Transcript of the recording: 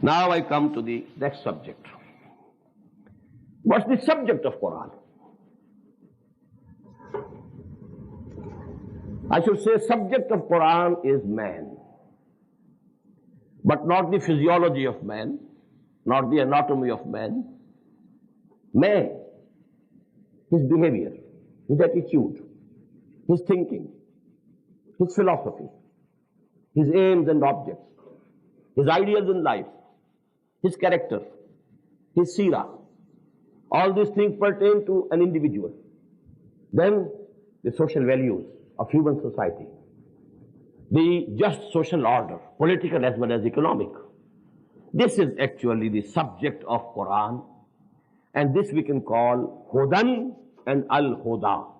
Now I come to the next subject. What's the subject of Quran? I should say subject of Quran is man, but not the physiology of man, not the anatomy of man. Man, his behavior, his attitude, his thinking, his philosophy, his aims and objects, his ideals in life, his character, his seerah. All these things pertain to an individual. Then the social values of human society, the just social order, political as well as economic. This is actually the subject of Quran, and this we can call Hudan and Al-Huda.